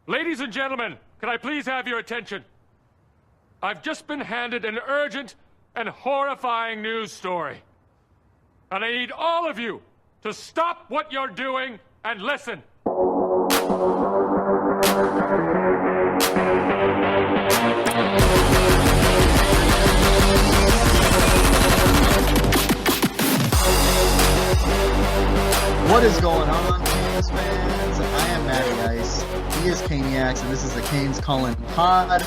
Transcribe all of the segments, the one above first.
Ladies and gentlemen, can I please have your attention? I've just been handed an urgent and horrifying news story. And I need all of you to stop what you're doing and listen. What is going on, Canes fans? I am MattyIcee. He is Caniacs, and this is the Canes Calling Pod.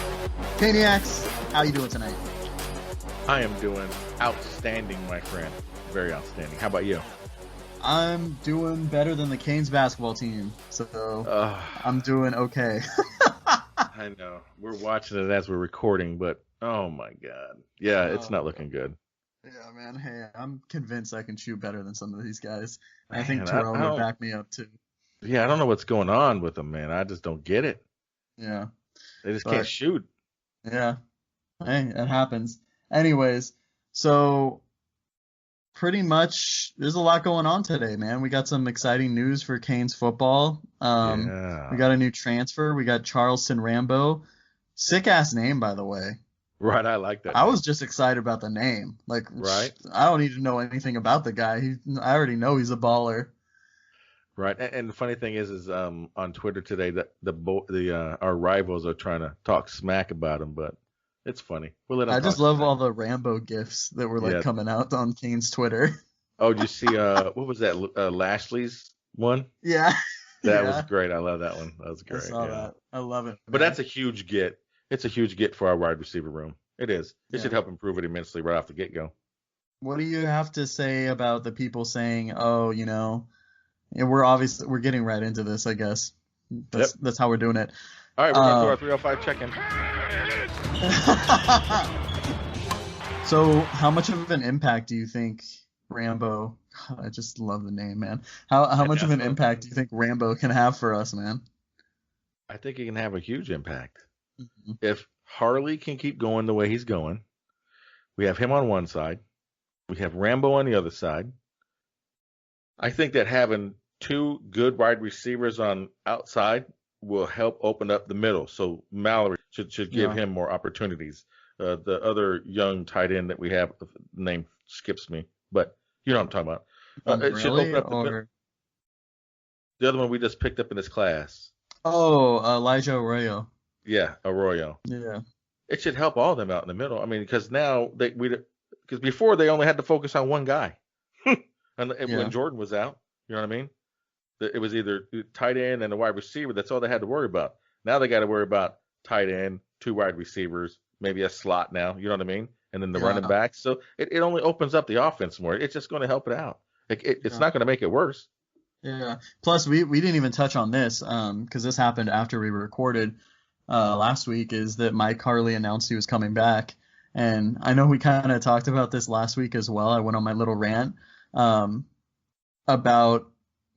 Caniacs, how you doing tonight? I am doing outstanding, my friend. Very outstanding. How about you? I'm doing better than the Canes basketball team, so I'm doing okay. I know. We're watching it as we're recording, but oh my God. Yeah, it's not looking good. Yeah, man. Hey, I'm convinced I can shoot better than some of these guys. I Man, think Terrell would back me up, too. Yeah, I don't know what's going on with them, man. I just don't get it. Yeah. They just can't shoot. Yeah. Hey, it happens. Anyways, so pretty much there's a lot going on today, man. We got some exciting news for Canes football. We got a new transfer. We got Charleston Rambo. Sick-ass name, by the way. Right, I like that. I was just excited about the name. Like, right? I don't need to know anything about the guy. I already know he's a baller. Right, and the funny thing is on Twitter today that our rivals are trying to talk smack about him, but it's funny. We'll let them I just talk love smack. all the Rambo gifs that were coming out on Kane's Twitter. Oh, did you see what was that? Lashley's one? Yeah. That was great. I love that one. That was great. I saw that. I love it. But that's a huge get. It's a huge get for our wide receiver room. It is. It should help improve it immensely right off the get-go. What do you have to say about the people saying, oh, you know, we're getting right into this, I guess. That's how we're doing it. All right, we're going to do our 305 check-in. So how much of an impact do you think Rambo, I just love the name, man. How much of an impact do you think Rambo can have for us, man? I think he can have a huge impact. Mm-hmm. If Harley can keep going the way he's going, we have him on one side, we have Rambo on the other side. I think that having two good wide receivers on outside will help open up the middle. So Mallory should give him more opportunities. The other young tight end that we have, the name skips me, but you know what I'm talking about. It should open up the middle. The other one we just picked up in this class. Oh, Elijah Arroyo. Yeah, Arroyo. Yeah. It should help all of them out in the middle. I mean, because now because before they only had to focus on one guy, and when Jordan was out, you know what I mean? It was either tight end and a wide receiver. That's all they had to worry about. Now they got to worry about tight end, two wide receivers, maybe a slot now. You know what I mean? And then the running backs. So it only opens up the offense more. It's just going to help it out. It's not going to make it worse. Yeah. Plus, we didn't even touch on this because this happened after we recorded. Last week is that Mike Harley announced he was coming back. And I know we kind of talked about this last week as well. I went on my little rant about,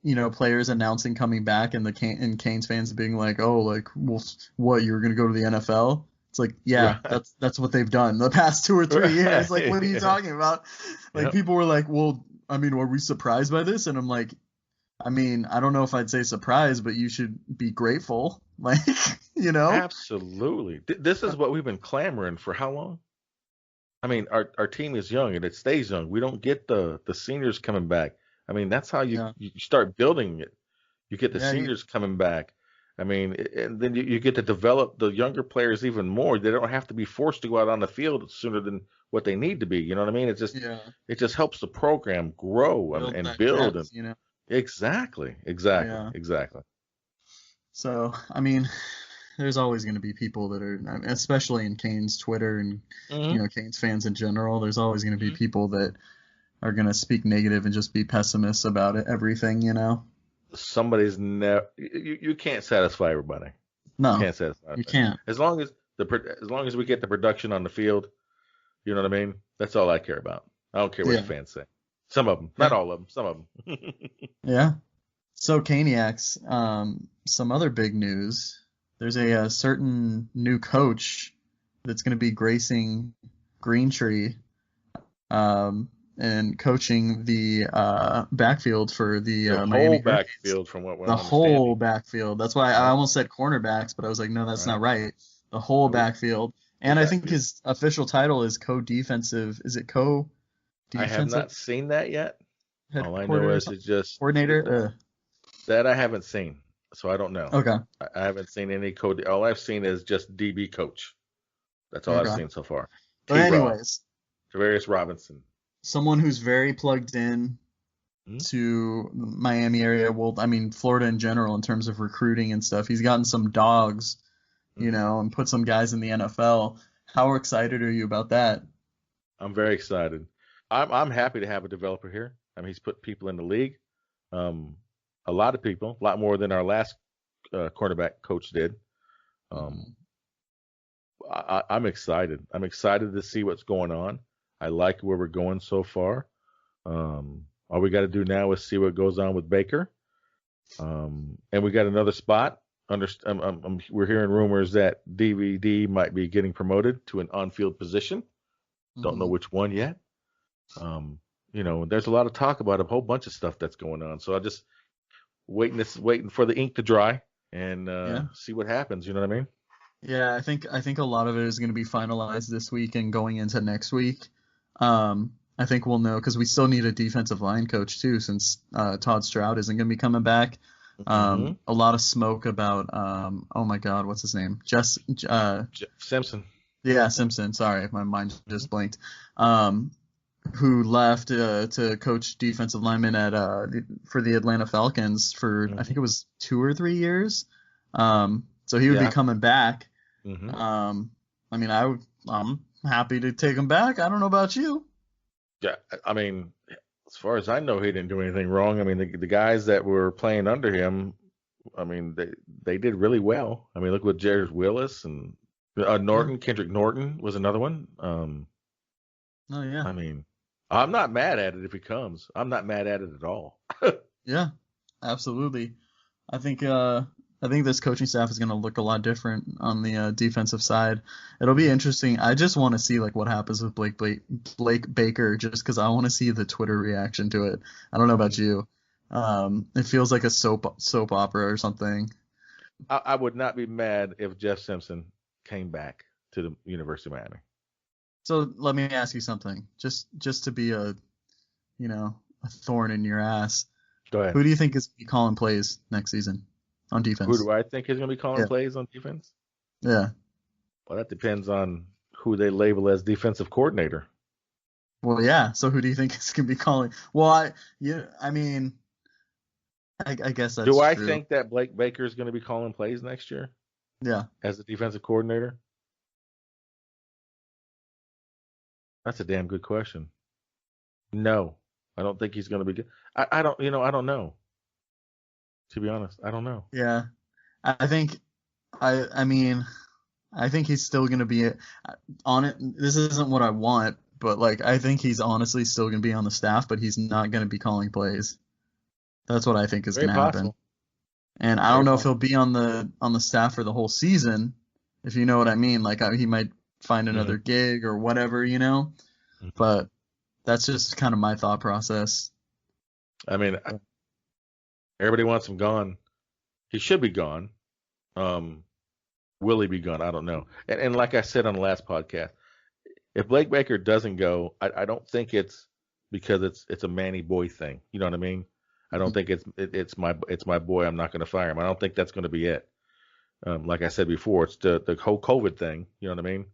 you know, players announcing coming back and Canes fans being like, oh, like, well, what, you're going to go to the NFL? It's like, that's what they've done the past 2 or 3 years. Like, what are you talking about? Like, people were like, well, I mean, were we surprised by this? And I'm like, I mean, I don't know if I'd say surprised, but you should be grateful. Like, you know? Absolutely. This is what we've been clamoring for how long? I mean, our team is young and it stays young. We don't get the seniors coming back. I mean, that's how you start building it. You get the seniors coming back. I mean, and then you get to develop the younger players even more. They don't have to be forced to go out on the field sooner than what they need to be. You know what I mean? It just helps the program grow and build. Depth, you know? Exactly. So, I mean, there's always going to be people that are, especially in Canes Twitter and, you know, Canes fans in general, there's always going to be people that are going to speak negative and just be pessimists about everything, you know? Somebody's never, you can't satisfy everybody. No, you can't satisfy everybody. You can't. As long as we get the production on the field, you know what I mean? That's all I care about. I don't care what the fans say. Some of them, not all of them, some of them. Yeah. So Caniacs, some other big news. There's a certain new coach that's going to be gracing Green Tree and coaching the backfield for the Miami whole Hurricanes. backfield, from what The I'm whole understanding. backfield. That's why I almost said cornerbacks, but I was like, no, that's not right. The whole backfield. And I think his official title is co-defensive. Is it co-defensive? I have not seen that yet. All I know Headquarter is it's just coordinator. that I haven't seen, so I don't know. Okay. I haven't seen any code. All I've seen is just DB coach. That's all I've seen so far. But anyways, Tavarius Robinson, someone who's very plugged in to the Miami area. Well, I mean, Florida in general in terms of recruiting and stuff. He's gotten some dogs, you know, and put some guys in the NFL. How excited are you about that? I'm very excited. I'm happy to have a developer here. I mean, he's put people in the league. A lot of people, a lot more than our last quarterback coach did. I'm excited. I'm excited to see what's going on. I like where we're going so far. All we got to do now is see what goes on with Baker. And we got another spot. We're hearing rumors that DVD might be getting promoted to an on-field position. Don't know which one yet. You know, there's a lot of talk about a whole bunch of stuff that's going on. So I just waiting for the ink to dry and see what happens. You know what I mean? Yeah, I think a lot of it is going to be finalized this week and going into next week. I think we'll know because we still need a defensive line coach too, since Todd Stroud isn't going to be coming back. A lot of smoke about oh my God, what's his name? Simpson. Yeah, Simpson. Sorry, my mind just blinked. Who left to coach defensive linemen for the Atlanta Falcons for I think it was 2 or 3 years. So he would be coming back. I mean, I'm happy to take him back. I don't know about you. Yeah, I mean, as far as I know, he didn't do anything wrong. I mean, the guys that were playing under him, I mean, they did really well. I mean, look what Jared Willis and Norton, Kendrick Norton was another one. Oh yeah. I mean, I'm not mad at it if he comes. I'm not mad at it at all. Yeah, absolutely. I think this coaching staff is going to look a lot different on the defensive side. It'll be interesting. I just want to see like what happens with Blake Baker, just because I want to see the Twitter reaction to it. I don't know about you. It feels like a soap opera or something. I would not be mad if Jeff Simpson came back to the University of Miami. So let me ask you something, just to be a thorn in your ass. Go ahead. Who do you think is going to be calling plays next season on defense? Who do I think is going to be calling plays on defense? Yeah. Well, that depends on who they label as defensive coordinator. Well, yeah. So who do you think is going to be calling? Well, I guess that's Do I true. think that Blake Baker is going to be calling plays next year? Yeah. As the defensive coordinator? That's a damn good question. No, I don't think he's going to be good. I don't know. To be honest, I don't know. Yeah. I think he's still going to be on it. This isn't what I want, but like I think he's honestly still going to be on the staff, but he's not going to be calling plays. That's what I think is going to happen. And I don't know if he'll be on the staff for the whole season, if you know what I mean. Like he might find another gig or whatever, But that's just kind of my thought process. I mean, everybody wants him gone. He should be gone. Will he be gone? I don't know. And like I said on the last podcast, if Blake Baker doesn't go, I don't think it's because it's a Manny boy thing. You know what I mean? I don't think it's my boy. I'm not going to fire him. I don't think that's going to be it. Like I said before, it's the whole COVID thing. You know what I mean?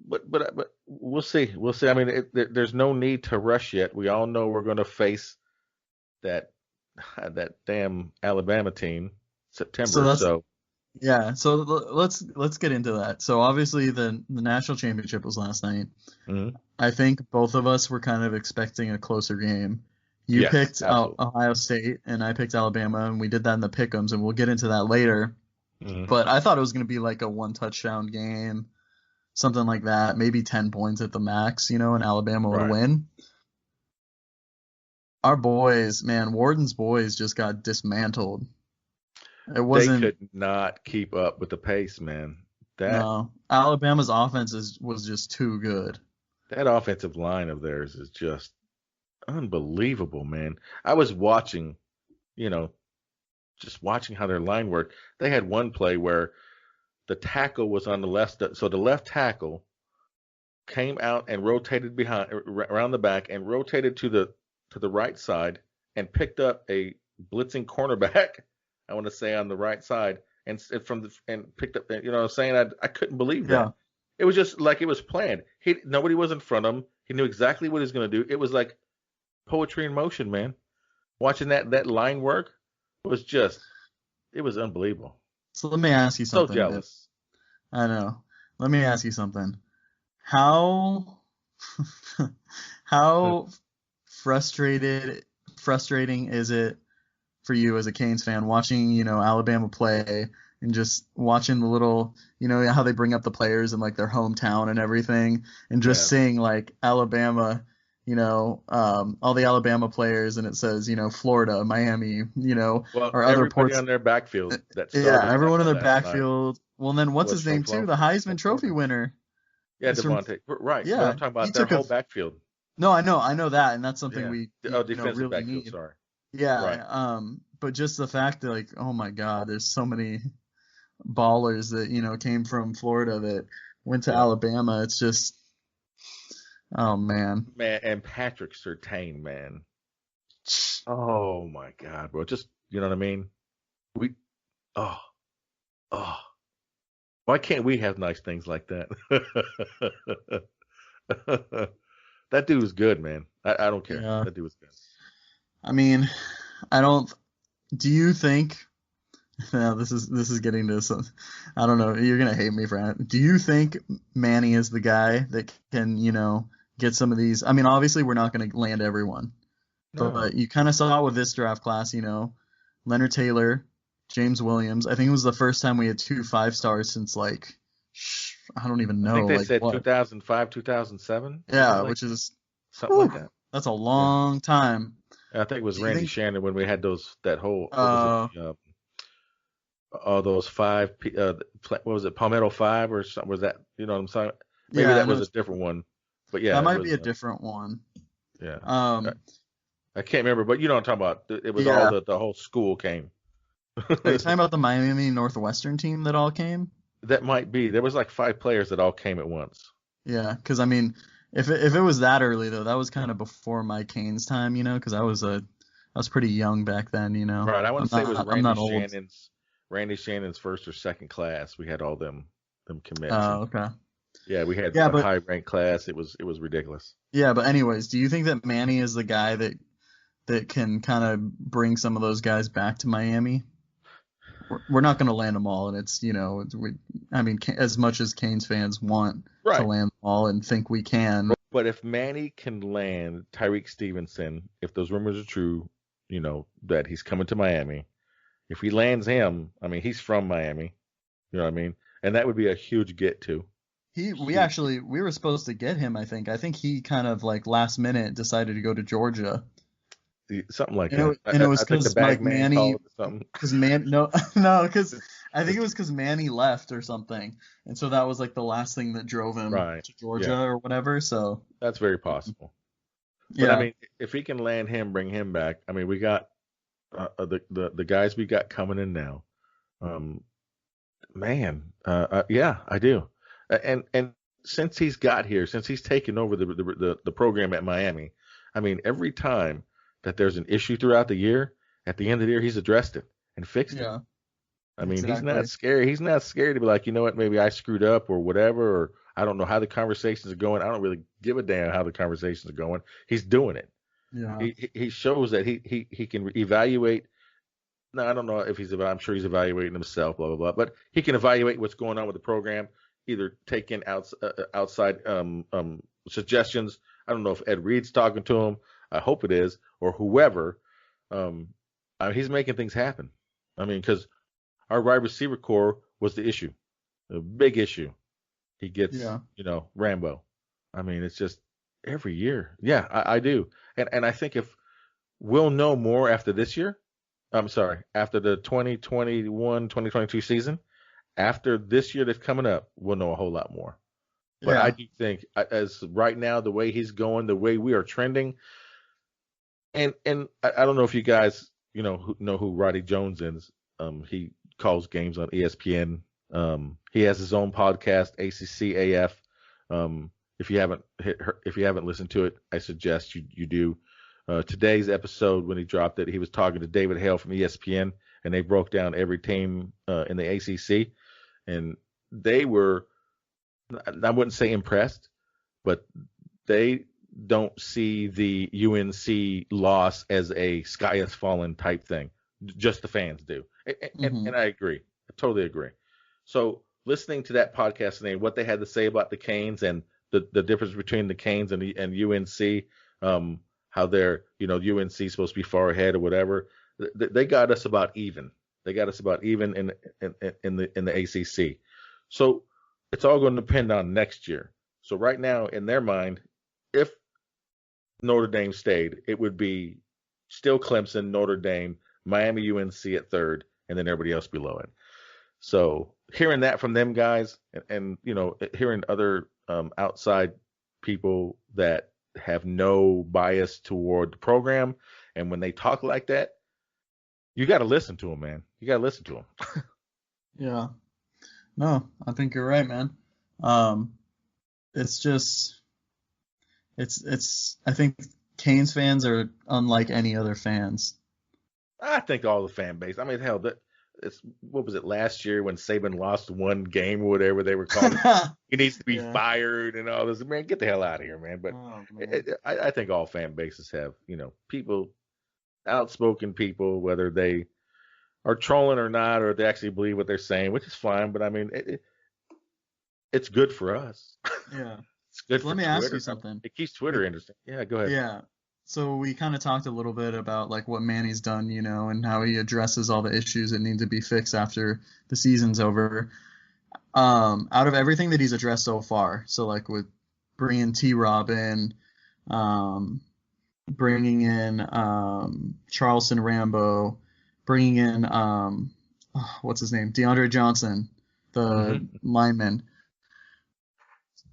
But we'll see. We'll see. I mean, there's no need to rush yet. We all know we're going to face that damn Alabama team September. So let's get into that. So obviously the national championship was last night. I think both of us were kind of expecting a closer game. You picked Ohio State and I picked Alabama, and we did that in the Pickems, and we'll get into that later. But I thought it was going to be like a 1-touchdown game, something like that, maybe 10 points at the max, and Alabama would win. Our boys, man, Warden's boys just got dismantled. They could not keep up with the pace, man. No, Alabama's offense was just too good. That offensive line of theirs is just unbelievable, man. I was watching, you know, just watching how their line worked. They had one play where the tackle was on the left, so the left tackle came out and rotated behind around the back and rotated to the right side and picked up a blitzing cornerback. I want to say on the right side and picked up. You know what I'm saying? I couldn't believe that. Yeah. It was just like it was planned. Nobody was in front of him. He knew exactly what he was going to do. It was like poetry in motion, man. Watching that line work it was unbelievable. So let me ask you something. So jealous. I know. Let me ask you something. How frustrating is it for you as a Canes fan watching, Alabama play and just watching the little, how they bring up the players in like their hometown and everything, and just seeing like Alabama, all the Alabama players, and it says, Florida, Miami, or other ports on their backfield. Everyone in their backfield. Well, then what's his name too? The Heisman Trophy winner. Yeah, Devontae. Right. Yeah, but I'm talking about their whole backfield. No, I know that, and that's something we defensive really backfield. need. Sorry. Yeah. Right. But just the fact that, like, oh my God, there's so many ballers that came from Florida that went to Alabama. It's just, oh man. Man, and Patrick Surtain, man. Oh my God, bro. Just, you know what I mean? Why can't we have nice things like that? That dude was good, man. I don't care. Yeah. That dude was good. I mean, do you think, now this is getting to some, I don't know, you're going to hate me for that. Do you think Manny is the guy that can, get some of these? I mean, obviously we're not going to land everyone, but you kind of saw with this draft class, Leonard Taylor, James Williams. I think it was the first time we had 2 5-stars since like, I don't even know. I think they like said what? 2005, 2007. Yeah, which is something like that. That's a long time. I think it was Randy Shannon when we had that whole all those 5. What was it? Palmetto 5 or something? Was that? You know what I'm saying? Maybe that was a different one. But yeah, that might be a different one. Yeah. I can't remember, but you know what I'm talking about. It was all the whole school came. Are you talking about the Miami Northwestern team that all came? That might be. There was like 5 players that all came at once. Yeah, because I mean, if it was that early though, that was kind of before my Canes time, because I was pretty young back then, Right. I want to say it was Randy Shannon's first or second class. We had all them commits. Oh, okay. Yeah, we had a high ranked class. It was ridiculous. Yeah, but anyways, do you think that Manny is the guy that can kind of bring some of those guys back to Miami? We're not going to land them all, and it's as much as Canes fans want to land them all and think we can. But if Manny can land Tyreek Stevenson, if those rumors are true, that he's coming to Miami, if he lands him, I mean, he's from Miami, you know what I mean, and that would be a huge get too. We were supposed to get him. I think he kind of like last minute decided to go to Georgia. Something like that. And it was because like Manny, because I think it was because Manny left or something, and so that was like the last thing that drove him to Georgia or whatever. So that's very possible. But I mean, if he can land him, bring him back. I mean, we got the guys we got coming in now. Yeah, I do. And since he's got here, since he's taken over the program at Miami, I mean, every time that there's an issue throughout the year, at the end of the year, he's addressed it and fixed it. I mean, he's not scared. He's not scared to be like, you know what, maybe I screwed up or whatever, or I don't know how the conversations are going. I don't really give a damn how the conversations are going. He's doing it. Yeah. He shows that he can evaluate. No, I don't know if I'm sure he's evaluating himself, blah, blah, blah. But he can evaluate what's going on with the program, either take in outside suggestions. I don't know if Ed Reed's talking to him. I hope it is, or whoever. He's making things happen. I mean, because our wide receiver core was the issue, a big issue. He gets, Rambo. I mean, it's just every year. Yeah, I do. And I think if we'll know more after this year, after the 2021-2022 season, after this year that's coming up, we'll know a whole lot more. But Yeah. I do think, as right now, the way he's going, the way we are trending, and I don't know if you guys, know who Roddy Jones is. He calls games on ESPN. He has his own podcast, ACCAF. If you haven't listened to it, I suggest you do. Today's episode, when he dropped it, he was talking to David Hale from ESPN, and they broke down every team in the ACC, and they were, I wouldn't say impressed, but they don't see the UNC loss as a sky has fallen type thing. Just the fans do. And I agree. I totally agree. So listening to that podcast today, what they had to say about the Canes and the difference between the Canes and UNC, how they're, UNC is supposed to be far ahead or whatever. They got us about even. They got us about even in the ACC. So it's all going to depend on next year. So right now, in their mind, if Notre Dame stayed, it would be still Clemson, Notre Dame, Miami, UNC at third, and then everybody else below it. So hearing that from them guys, and hearing other outside people that have no bias toward the program, and when they talk like that, you got to listen to them, man. You got to listen to them. Yeah. No, I think you're right, man. It's just, I think Canes fans are unlike any other fans. I think all the fan base. I mean, hell, what was it last year when Saban lost one game or whatever they were calling? He needs to be fired and all this. Man, get the hell out of here, man. But I think all fan bases have, people, outspoken people, whether they are trolling or not, or they actually believe what they're saying, which is fine. But I mean, it's good for us. Yeah. It's good for Let me Twitter. ask you something. It keeps Twitter interesting. Yeah, go ahead. Yeah. So we kind of talked a little bit about like what Manny's done, and how he addresses all the issues that need to be fixed after the season's over. Out of everything that he's addressed so far, so like with bringing T-Rob in, bringing in Charleston Rambo, bringing in what's his name, DeAndre Johnson, the lineman.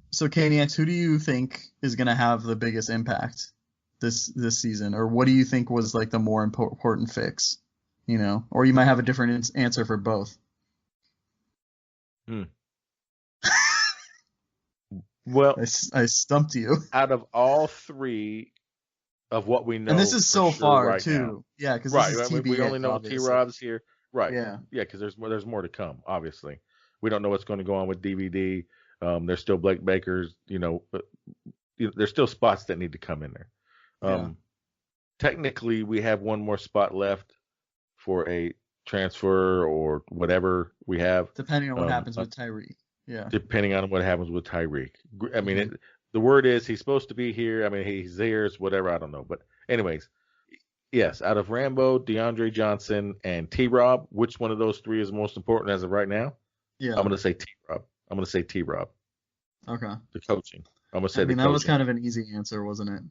So Caniacs, who do you think is going to have the biggest impact this season, or what do you think was like the more important fix? Or you might have a different answer for both. Well, I stumped you. Out of all three of what we know, and this is so far right too. now. Yeah, because right, this is TBA, we only know T-Rob's here. Right. Yeah. Yeah, because there's more to come. Obviously, we don't know what's going to go on with DVD. There's still Blake Baker's. There's still spots that need to come in there. Technically, we have one more spot left for a transfer or whatever we have. Depending on what happens with Tyreek. Yeah. Depending on what happens with Tyreek. I mean, the word is he's supposed to be here. I mean, he's there, it's whatever. I don't know. But anyways, yes, out of Rambo, DeAndre Johnson, and T-Rob, which one of those three is most important as of right now? Yeah. I'm going to say T-Rob. Okay. The coaching. I'm going to say that was kind of an easy answer, wasn't it?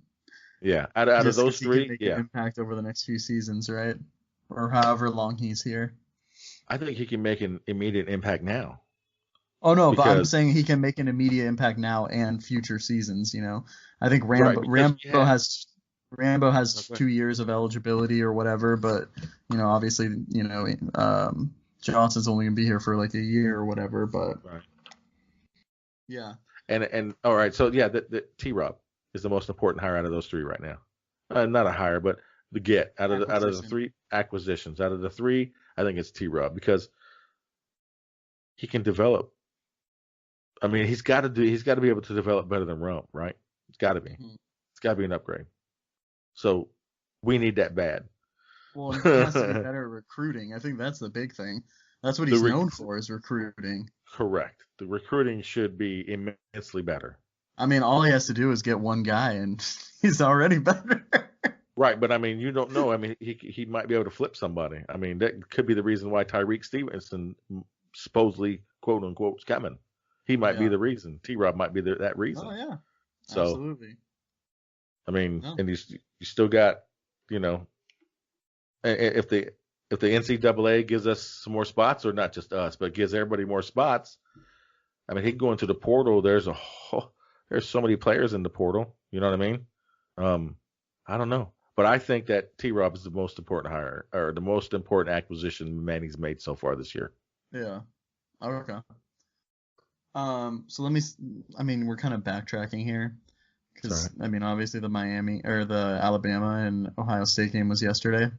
Yeah. Out of those three, he can make an impact over the next few seasons, right? Or however long he's here. I think he can make an immediate impact now. Oh no, but I'm saying he can make an immediate impact now and future seasons. I think Rambo has 2 years of eligibility or whatever, but obviously Johnson's only gonna be here for like a year or whatever. But yeah. And all right, so yeah, the T-Rob is the most important hire out of those three right now. Not a hire, but the get out of the three acquisitions. Out of the three, I think it's T-Rob because he can develop. I mean, he's got to be able to develop better than Rump, right? It's got to be. It's got to be an upgrade. So we need that bad. Well, he has to be better at recruiting. I think that's the big thing. That's what he's known for is recruiting. Correct. The recruiting should be immensely better. I mean, all he has to do is get one guy, and he's already better. Right, but I mean, you don't know. I mean, he might be able to flip somebody. I mean, that could be the reason why Tyreek Stevenson supposedly, quote unquote, is coming. He might be the reason. T-Rob might be that reason. Oh yeah, so, absolutely. I mean, and you still got, if the NCAA gives us some more spots, or not just us, but gives everybody more spots, I mean, he go into the portal. There's so many players in the portal. You know what I mean? I don't know, but I think that T-Rob is the most important hire or the most important acquisition Manny's made so far this year. Yeah. Okay. So we're kind of backtracking here because obviously the Alabama and Ohio State game was yesterday.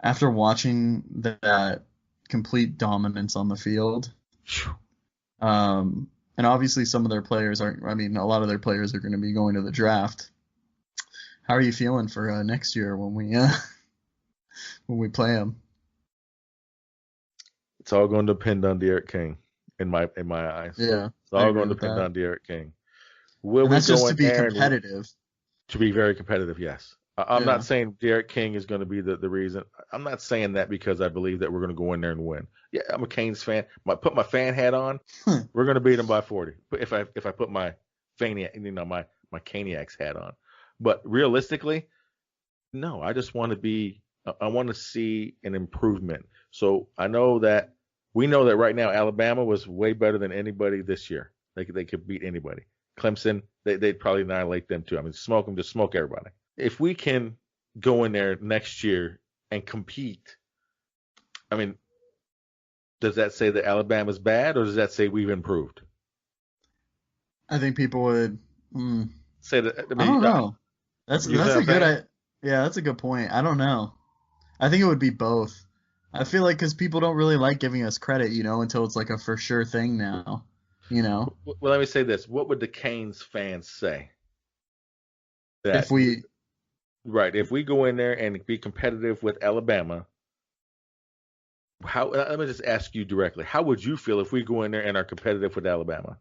After watching that complete dominance on the field, and obviously some of their players a lot of their players are going to be going to the draft. How are you feeling for next year when we play them? It's all going to depend on Derek King, in my eyes. Yeah, it's all going to depend on Derek King. And that's just to be competitive. To be very competitive, yes. I'm not saying Derek King is going to be the reason. I'm not saying that because I believe that we're going to go in there and win. Yeah, I'm a Canes fan. Put my fan hat on. We're going to beat them by 40. If I put my my Caniacs hat on. But realistically, no. I just want to see an improvement. So we know that right now Alabama was way better than anybody this year. They could beat anybody. Clemson, they'd probably annihilate them too. I mean, just smoke everybody. If we can go in there next year and compete, I mean, does that say that Alabama's bad, or does that say we've improved? I think people would say that. I don't know. That's a good. Yeah, that's a good point. I don't know. I think it would be both. I feel like because people don't really like giving us credit, until it's like a for sure thing now. Well, let me say this: what would the Canes fans say? If we go in there and be competitive with Alabama, let me just ask you directly: how would you feel if we go in there and are competitive with Alabama?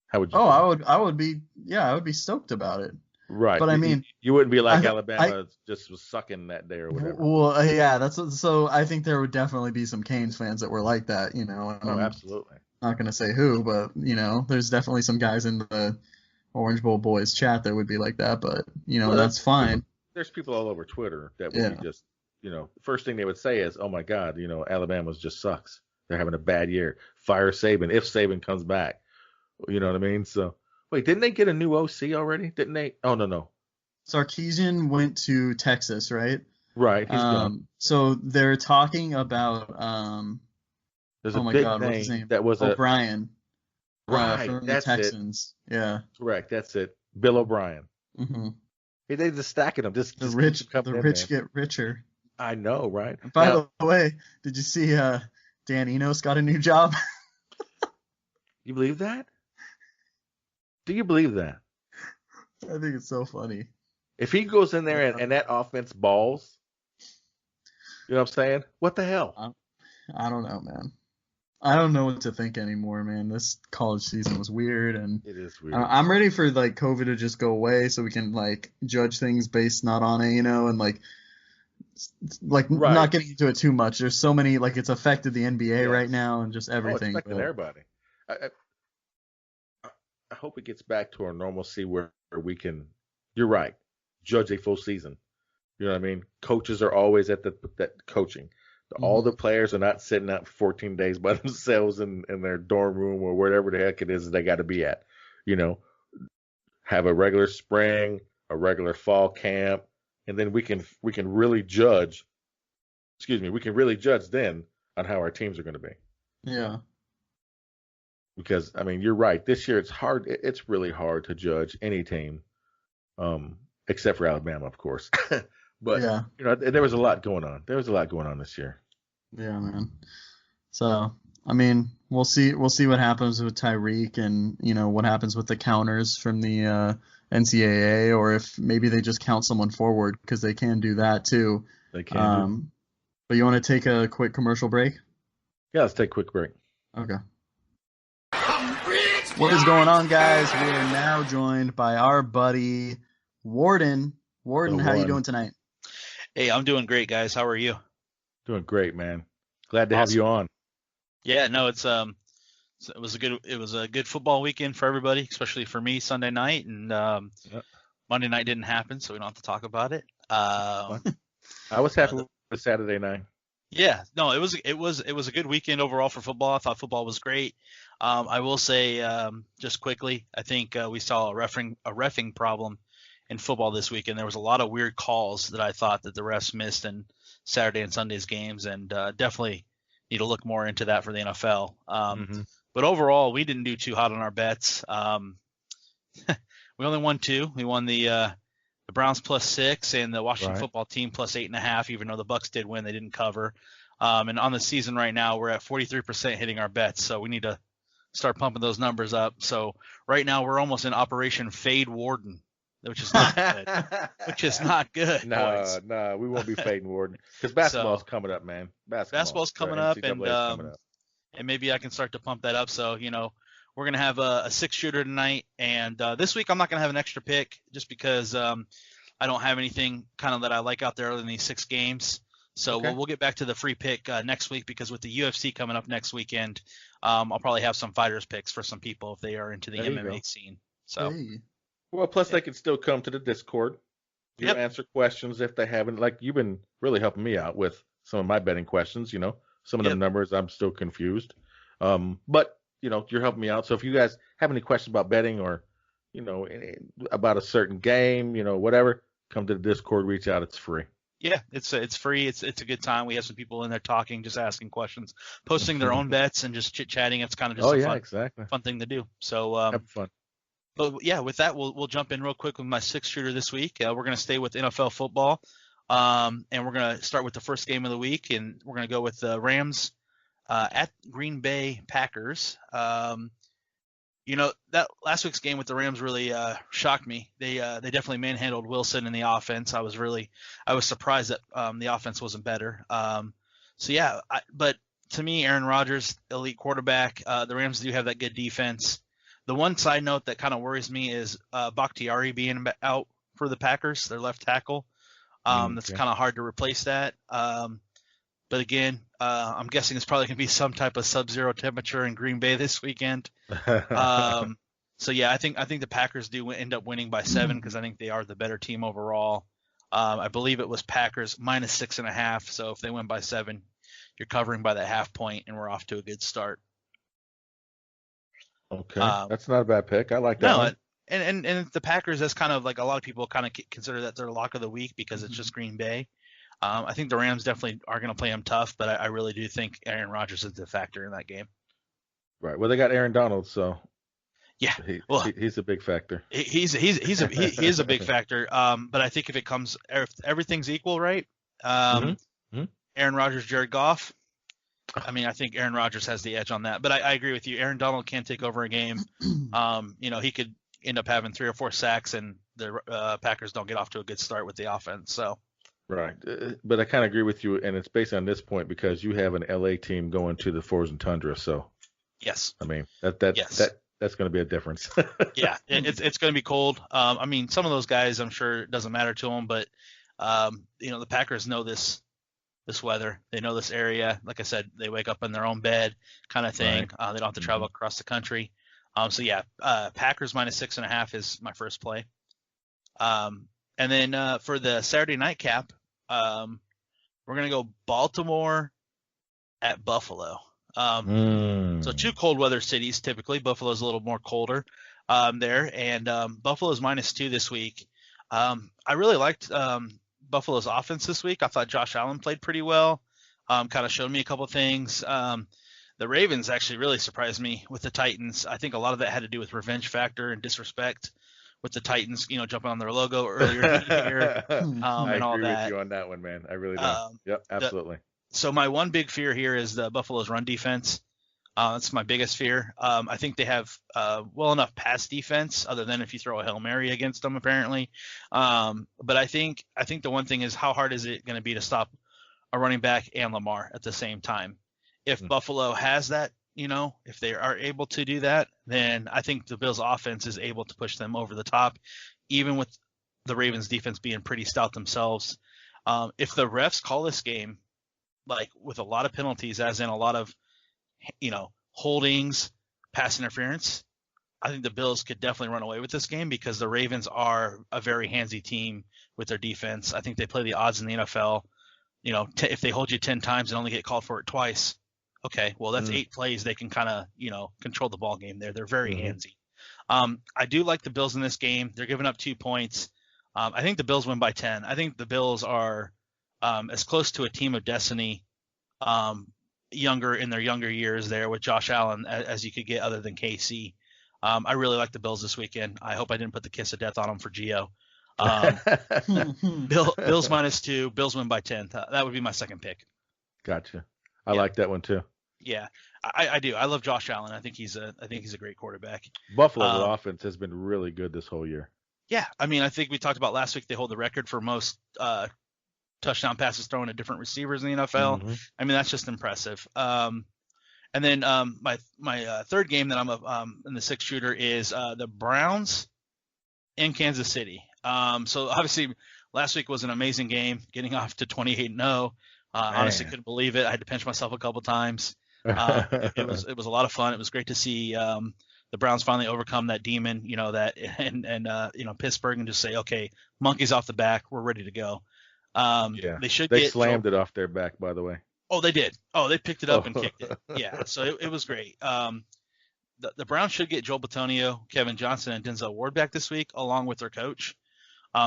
How would you? feel? I would be stoked about it. Right, but you wouldn't be like Alabama just was sucking that day or whatever. Well, yeah, so I think there would definitely be some Canes fans that were like that, Oh, absolutely. Not gonna say who, but there's definitely some guys in the Orange Bowl boys chat that would be like that, but that's fine. There's people all over Twitter that would be just, the first thing they would say is, "Oh my God, Alabama just sucks. They're having a bad year. Fire Saban if Saban comes back." You know what I mean? So. Wait, didn't they get a new OC already? Didn't they? Oh, no. Sarkisian went to Texas, right? Right. He's gone. So they're talking about There's a big what's his name? That was O'Brien. Right. From that's the Texans. It. Yeah. Correct. That's it. Bill O'Brien. Mm-hmm. Hey, they just stacking them. The rich get richer. I know, right? By the way, did you see Dan Enos got a new job? You believe that? Do you believe that? I think it's so funny. If he goes in there and that offense balls, you know what I'm saying? What the hell? I don't know, man. I don't know what to think anymore, man. This college season was weird, and it is weird. I'm ready for COVID to just go away, so we can judge things based not on it, and right. Not getting into it too much. There's so many it's affected the NBA right now and just everything. It's affecting everybody. I hope it gets back to our normalcy where we can, you're right, judge a full season. You know what I mean? Coaches are always at that coaching. Mm-hmm. All the players are not sitting out for 14 days by themselves in their dorm room or wherever the heck it is they got to be at. Have a regular spring, a regular fall camp, and then we can really judge. We can really judge then on how our teams are going to be. Yeah. Because you're right. This year it's hard. It's really hard to judge any team, except for Alabama, of course. But there was a lot going on. There was a lot going on this year. Yeah, man. So we'll see what happens with Tyreek and what happens with the counters from the NCAA, or if maybe they just count someone forward because they can do that too. They can. But you want to take a quick commercial break? Yeah, let's take a quick break. Okay. What is going on, guys? We are now joined by our buddy Warden. Warden, how are you doing tonight? Hey, I'm doing great, guys. How are you? Doing great, man. Glad to have you on. Yeah, no, it was a good football weekend for everybody, especially for me Sunday night, and Monday night didn't happen, so we don't have to talk about it. I was happy with Saturday night. Yeah, no, it was a good weekend overall for football. I thought football was great. I will say just quickly, I think we saw a refing problem in football this weekend. There was a lot of weird calls that I thought that the refs missed in Saturday and Sunday's games, and definitely need to look more into that for the NFL. Mm-hmm. But overall, we didn't do too hot on our bets. We only won two. We won the Browns +6 and the Washington Right. football team +8.5. Even though the Bucks did win, they didn't cover. And on the season right now, we're at 43% hitting our bets, so we need to start pumping those numbers up. So right now, we're almost in Operation Fade Warden, which is not good. Which is not good, boys. No, we won't be fading Warden because basketball's coming up, man. Basketball's coming Or up, NCAA and is coming up. and maybe I can start to pump that up. So, we're going to have a 6-shooter tonight. And this week I'm not going to have an extra pick just because I don't have anything kind of that I like out there other than these 6 games. So Okay. we'll get back to the free pick next week, because with the UFC coming up next weekend, I'll probably have some fighters picks for some people if they are into the There you MMA go. scene. So Hey. Well, plus they can still come to the Discord. You Yep. answer questions if they haven't. Like, you've been really helping me out with some of my betting questions. Some of Yep. them numbers I'm still confused. But you're helping me out. So if you guys have any questions about betting or about a certain game, whatever, come to the Discord. Reach out. It's free. yeah, it's free. It's a good time. We have some people in there talking, just asking questions, posting their own bets, and just chit chatting. It's kind of just Oh a yeah, exactly. fun thing to do. So Have fun. But yeah, with that, we'll jump in real quick with my 6-shooter this week. We're going to stay with NFL football, and we're going to start with the first game of the week, and we're going to go with the Rams at Green Bay Packers. That last week's game with the Rams really shocked me. They definitely manhandled Wilson in the offense. I was surprised that the offense wasn't better. But to me, Aaron Rodgers, elite quarterback. The Rams do have that good defense. The one side note that kind of worries me is Bakhtiari being out for the Packers, their left tackle. That's Okay. kind of hard to replace that. But again, I'm guessing it's probably going to be some type of sub-zero temperature in Green Bay this weekend. So yeah, I think the Packers do end up winning by 7 because I think they are the better team overall. I believe it was Packers -6.5. So if they win by 7, you're covering by that half point, and we're off to a good start. Okay, that's not a bad pick. I like that No, one. and the Packers, that's kind of like a lot of people kind of consider that their lock of the week because it's just Green Bay. I think the Rams definitely are going to play them tough, but I really do think Aaron Rodgers is the factor in that game. Right. Well, they got Aaron Donald, so Yeah, he's a big factor. he is a big factor. But I think if everything's equal, right? Mhm. Aaron Rodgers, Jared Goff. I mean, I think Aaron Rodgers has the edge on that. But I agree with you. Aaron Donald can take over a game. He could end up having 3 or 4 sacks, and the Packers don't get off to a good start with the offense. So. Right. But I kind of agree with you, and it's based on this point because you have an LA team going to the frozen tundra. So, Yes. I mean, Yes. that's going to be a difference. Yeah, it's going to be cold. I mean, some of those guys, I'm sure it doesn't matter to them, but the Packers know this weather. They know this area. Like I said, they wake up in their own bed, kind of thing. Right. They don't have to travel across the country. Packers -6.5 is my first play. And then for the Saturday night cap, we're going to go Baltimore at Buffalo. So 2 cold weather cities typically. Buffalo's a little more colder there, and Buffalo's -2 this week. I really liked Buffalo's offense this week. I thought Josh Allen played pretty well. Kind of showed me a couple things. The Ravens actually really surprised me with the Titans. I think a lot of that had to do with revenge factor and disrespect with the Titans, jumping on their logo earlier in the year and all I agree that. with you on that one, man. I really do. Yep, absolutely. So my one big fear here is the Buffalo's run defense. That's my biggest fear. I think they have well enough pass defense, other than if you throw a Hail Mary against them, apparently. But I think the one thing is, how hard is it going to be to stop a running back and Lamar at the same time? If Buffalo has that, if they are able to do that, then I think the Bills' offense is able to push them over the top, even with the Ravens' defense being pretty stout themselves. If the refs call this game like with a lot of penalties, as in a lot of holdings, pass interference, I think the Bills could definitely run away with this game because the Ravens are a very handsy team with their defense. I think they play the odds in the NFL if they hold you 10 times and only get called for it twice, okay, well, that's 8 plays. They can kind of, control the ball game there. They're very handsy. I do like the Bills in this game. They're giving up 2 points. I think the Bills win by 10. I think the Bills are as close to a team of destiny, younger in their younger years there with Josh Allen as you could get other than KC. I really like the Bills this weekend. I hope I didn't put the kiss of death on them for Gio. Bills -2. Bills win by 10. That would be my second pick. Gotcha. I like that one too. Yeah, I do. I love Josh Allen. I think he's a great quarterback. Buffalo's offense has been really good this whole year. Yeah, I mean, I think we talked about last week. They hold the record for most touchdown passes thrown to different receivers in the NFL. I mean, that's just impressive. And then my third game that I'm in the 6 shooter is the Browns in Kansas City. So obviously last week was an amazing game, getting off to 28-0. Honestly, couldn't believe it. I had to pinch myself a couple times. It was a lot of fun. It was great to see the Browns finally overcome that demon, and Pittsburgh, and just say, okay, monkeys off the back, we're ready to go. They slammed it off their back, by the way. Oh, they did. Oh, they picked it up and kicked it. Yeah, so it was great. The Browns should get Joel Bitonio, Kevin Johnson, and Denzel Ward back this week, along with their coach.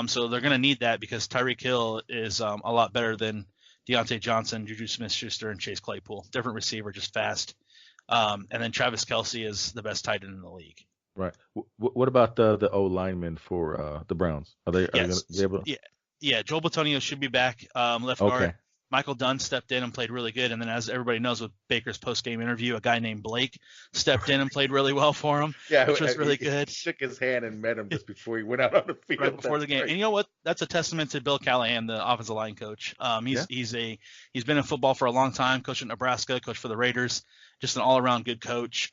So they're going to need that because Tyreek Hill is a lot better than Deontay Johnson, Juju Smith-Schuster, and Chase Claypool. Different receiver, just fast. And then Travis Kelce is the best tight end in the league. Right. What about the O linemen for the Browns? Are they going to be able to? Yeah. Joel Bitonio should be back. Left guard. Michael Dunn stepped in and played really good. And then, as everybody knows, with Baker's post-game interview, a guy named Blake stepped in and played really well for him, which was really good. He shook his hand and met him just before he went out on the field. Right before the game. Great. And you know what? That's a testament to Bill Callahan, the offensive line coach. He's been in football for a long time, coached at Nebraska, coached for the Raiders, just an all-around good coach.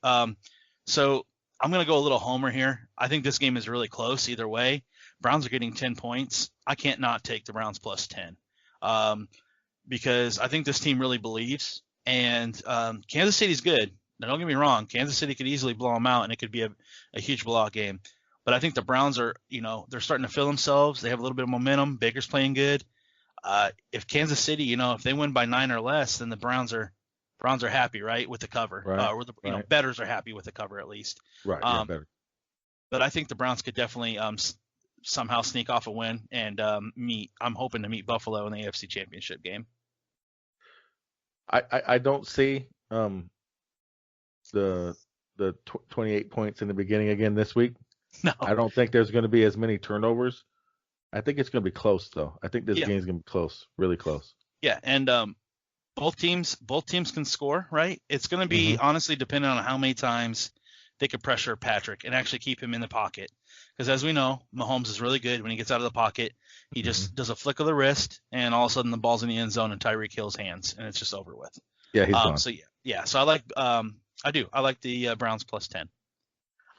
So I'm going to go a little homer here. I think this game is really close either way. Browns are getting 10 points. I can't not take the Browns plus 10. Because I think this team really believes, and Kansas City's good. Now, don't get me wrong. Kansas City could easily blow them out, and it could be a huge blowout game. But I think the Browns are, they're starting to feel themselves. They have a little bit of momentum. Baker's playing good. If Kansas City, if they win by 9 or less, then the Browns are happy, right, with the cover. Right. Or the bettors are happy with the cover at least. Right. Better. But I think the Browns could definitely somehow sneak off a win and I'm hoping to meet Buffalo in the AFC Championship game. I don't see the 28 points in the beginning again this week. No. I don't think there's going to be as many turnovers. I think it's going to be close, though. I think this game's going to be close, really close. Yeah, and both teams can score, right? It's going to be honestly dependent on how many times they could pressure Patrick and actually keep him in the pocket. Because as we know, Mahomes is really good when he gets out of the pocket. He just does a flick of the wrist, and all of a sudden the ball's in the end zone in Tyreek Hill's hands, and it's just over with. Yeah, he's gone. So I like I like the Browns plus 10.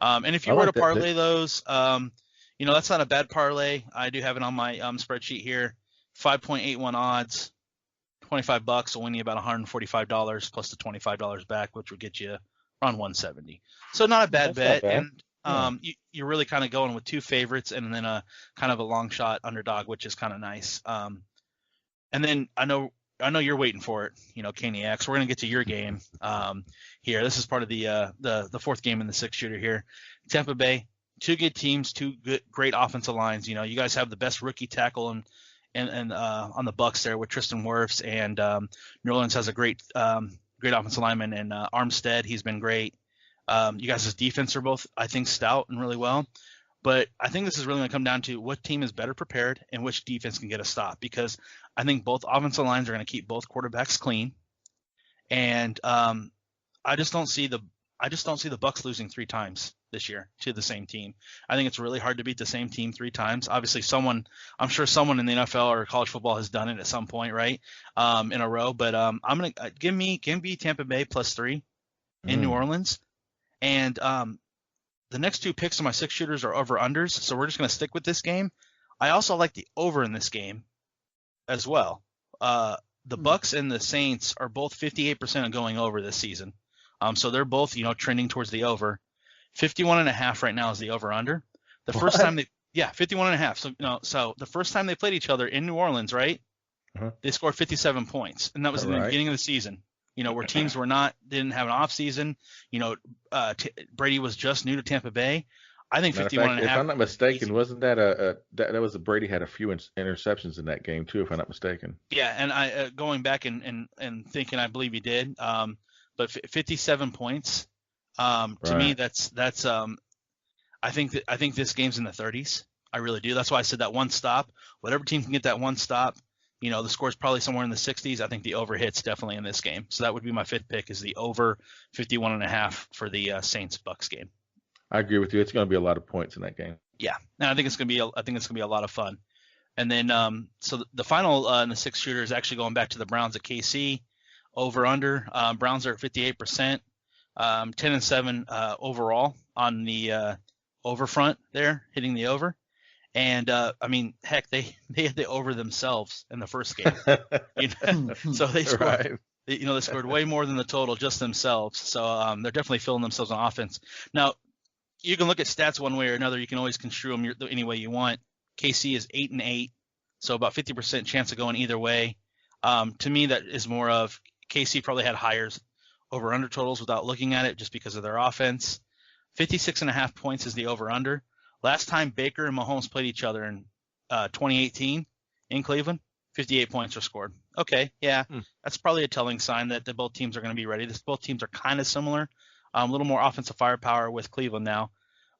And if you were to parlay those, that's not a bad parlay. I do have it on my spreadsheet here. 5.81 odds, $25 will win you about $145 plus the $25 back, which would get you around 170. So not a bad bet. And you're really kind of going with 2 favorites and then a kind of a long shot underdog, which is kind of nice. And then I know you're waiting for it, Caniacs. We're going to get to your game here. This is part of the fourth game in the 6 shooter here. Tampa Bay, 2 good teams, 2 great offensive lines. You guys have the best rookie tackle and on the Bucs there with Tristan Wirfs, and New Orleans has a great offensive lineman in Armstead. He's been great. You guys' defense are both, I think, stout and really well. But I think this is really going to come down to what team is better prepared and which defense can get a stop, because I think both offensive lines are going to keep both quarterbacks clean. And I just don't see the Bucs losing 3 times this year to the same team. I think it's really hard to beat the same team 3 times. Obviously, I'm sure someone in the NFL or college football has done it at some point, right, in a row. But I'm gonna give me Tampa Bay plus 3 in New Orleans. And the next 2 picks on my 6 shooters are over unders, so we're just going to stick with this game. I also like the over in this game as well. The Bucs and the Saints are both 58% of going over this season. So they're both, trending towards the over. 51.5 right now is the over under. The first time 51.5. So the first time they played each other in New Orleans, right? They scored 57 points, and that was in the beginning of the season. Where teams didn't have an off season. Brady was just new to Tampa Bay. I think 51 and a half. If I'm not mistaken, wasn't that that was Brady had a few interceptions in that game too, if I'm not mistaken. Yeah, and I going back and thinking, I believe he did. But 57 points. To me, that's I think this game's in the 30s. I really do. That's why I said that one stop. Whatever team can get that one stop, the score's probably somewhere in the 60s. I think the over hits definitely in this game. So that would be my fifth pick, is the over 51 and a half for the Saints-Bucks game. I agree with you. It's going to be a lot of points in that game. Yeah, and I think it's going to be a lot of fun. And then so the final in the 6-shooter is actually going back to the Browns at KC. Over under. Browns are at 58%. 10-7 overall on the over front there, hitting the over. And heck, they had the over themselves in the first game. So they scored. They scored way more than the total just themselves. So they're definitely filling themselves on offense. Now, you can look at stats one way or another. You can always construe them any way you want. KC is 8-8, so about 50% chance of going either way. To me, that is more of KC probably had higher over under totals without looking at it, just because of their offense. 56.5 points is the over under. Last time Baker and Mahomes played each other in 2018 in Cleveland, 58 points were scored. Okay, yeah, that's probably a telling sign that both teams are going to be ready. Both teams are kind of similar, a little more offensive firepower with Cleveland now.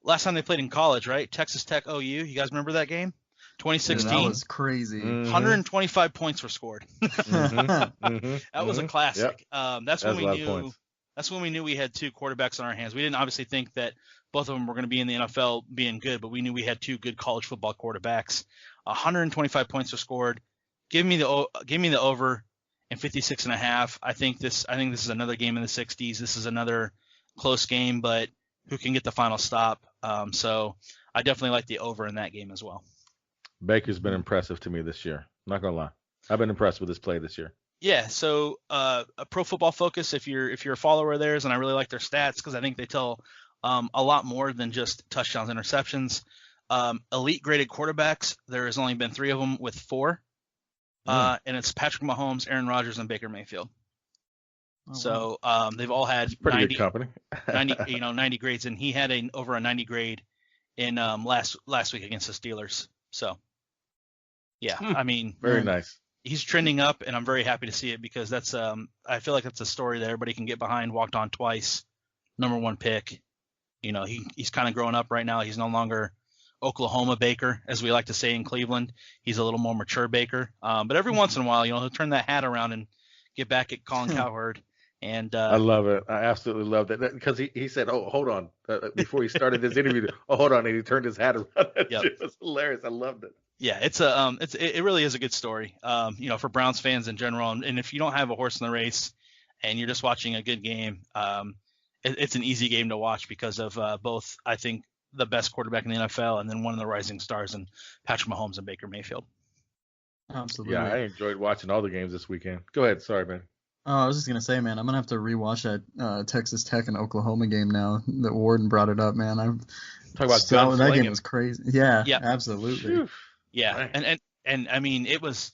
Last time they played in college, right? Texas Tech OU. You guys remember that game? 2016. That was crazy. 125 points were scored. That was a classic. Yep. That's when we knew we had two quarterbacks on our hands. We didn't obviously think that both of them were going to be in the NFL being good, but we knew we had two good college football quarterbacks. 125 points were scored. Give me the over and 56.5. I think this is another game in the 60s. This is another close game, but who can get the final stop? So I definitely like the over in that game as well. Baker's been impressive to me this year. I'm not gonna lie, I've been impressed with his play this year. Yeah, so a Pro Football Focus, if you're a follower of theirs, and I really like their stats because I think they tell a lot more than just touchdowns, interceptions. Elite graded quarterbacks, there has only been 3 of them with 4, and it's Patrick Mahomes, Aaron Rodgers, and Baker Mayfield. So they've all had pretty good company. 90 grades, and he had over a 90 grade in last week against the Steelers. So yeah, very nice. He's trending up, and I'm very happy to see it because that's I feel like that's a story that everybody can get behind. Walked on twice, number 1 pick. He's kind of growing up right now. He's no longer Oklahoma Baker, as we like to say in Cleveland. He's a little more mature Baker. But every once in a while, he'll turn that hat around and get back at Colin Cowherd. And I love it. I absolutely love that because he said, "Oh, hold on," before he started this interview. "Oh, hold on," and he turned his hat around. It was hilarious. I loved it. Yeah, it really is a good story. For Browns fans in general, and if you don't have a horse in the race, and you're just watching a good game, it's an easy game to watch because of both. I think the best quarterback in the NFL, and then one of the rising stars in Patrick Mahomes and Baker Mayfield. Absolutely. Yeah, I enjoyed watching all the games this weekend. Go ahead. Sorry, man. Oh, I was just gonna say, man, I'm gonna have to rewatch that Texas Tech and Oklahoma game now that Warden brought it up, man. Talk about that game was crazy. Yeah, absolutely. Whew. Yeah, and it was